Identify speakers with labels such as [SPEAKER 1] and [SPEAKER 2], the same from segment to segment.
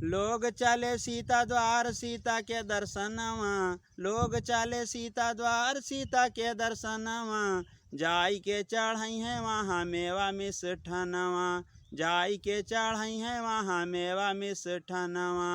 [SPEAKER 1] लोग चले सीता द्वार सीता के दर्शनवा, लोग चले सीता द्वार सीता के दर्शनवा, जाई के चढ़ई है वहाँ मेवा मिष्ठनवा, जाई के चढ़ई है वहाँ मेवा मिष्ठनवा।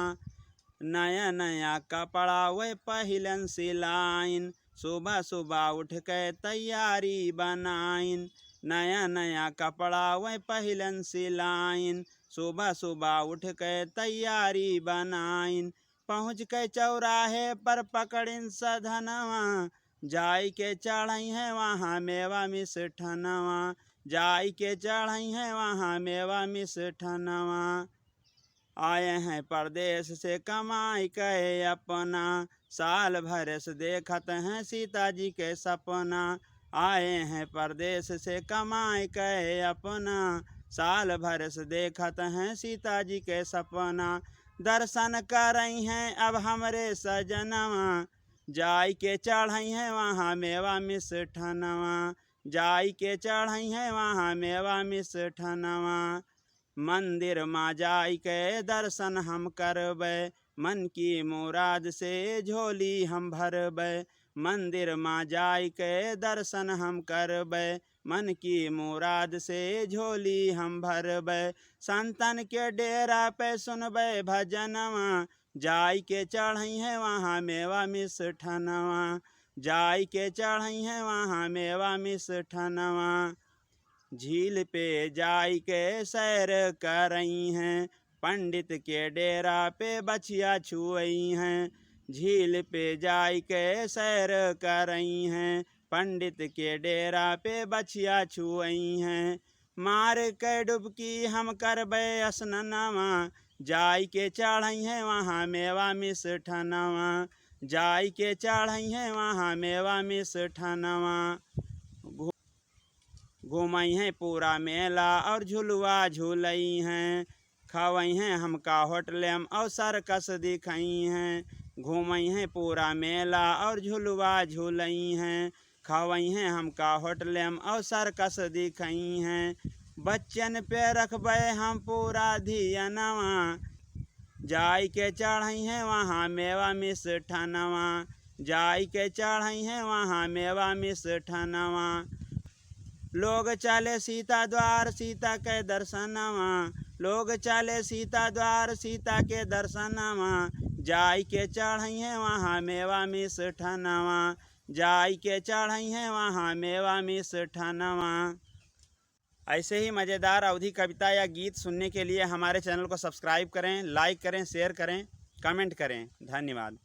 [SPEAKER 1] नया नया कपड़ा वे पहिलन सिलाइन, सुबह सुबह उठ के तैयारी बनाइन, नया नया कपड़ा वे पहिलन सिलाइन, सुबह सुबह उठ के तैयारी बनाइन। पहुँच के चौराहे पर पकड़िन सधनवा, जाई के चढ़ई है वहाँ मेवा मिष्ठनवा, जाई के चढ़ई है वहाँ मेवा मिष्ठनवा। आए हैं परदेश से कमाई के अपना, साल भर से देखत हैं सीता जी के सपना, आए हैं परदेश से कमाई के अपना, साल भर से देखत हैं सीता जी के सपना। दर्शन करई हैं अब हमरे सजनवा, जाई के चढ़ई हैं वहाँ मेवा मिष्ठनवा, जाई के चढ़ई हैं वहाँ मेवा मिष्ठनवा। मंदिर माँ जाई के दर्शन हम करबै, मन की मुराद से झोली हम भरबै, मंदिर माँ जाई के दर्शन हम करबै, मन की मुराद से झोली हम भरबै। संतन के डेरा पे सुनबै भजनवा, जाई के चढ़ई है वहाँ मेवा मिष्ठनवा, जाई के चढ़ई है वहाँ मेवा मिष्ठनवा। झील पे जाई के सैर करई हैं, पंडित के डेरा पे बछिया छुअई हैं, झील पे जाई के सैर करई हैं, पंडित के डेरा पे बछिया छुअई हैं। मार के डुबकी हम करबै स्नानवा, जाई के चढ़ई हैं वहाँ मेवा मिष्ठनवा, जाई के चढ़ई हैं वहाँ मेवा मिष्ठनवा। घूमई हैं पूरा मेला और झुलवा झूलई हैं, खवई हैं हमका होटलम और सर्कस दिखई हैं, घूमई हैं पूरा मेला और झुलवा झूलई हैं, खवई हैं हमका होटलम और सर्कस दिखई हैं। बच्चन पे रखबै हम पूरा धियनवा, जाई के चढ़ई हैं वहाँ मेवा मिष्ठनवा, जाई के चढ़ई हैं वहाँ मेवा मिष्ठनवा। लोग चले सीता द्वार सीता के दर्शनवा, लोग चले सीता द्वार सीता के दर्शनवा, जाई के चढ़ई हैं वहाँ मेवा मिष्ठनवा, जाई के चढ़ई हैं वहाँ मेवा मिष्ठनवा। ऐसे ही मज़ेदार अवधी कविता या गीत सुनने के लिए हमारे चैनल को सब्सक्राइब करें, लाइक करें, शेयर करें, कमेंट करें। धन्यवाद।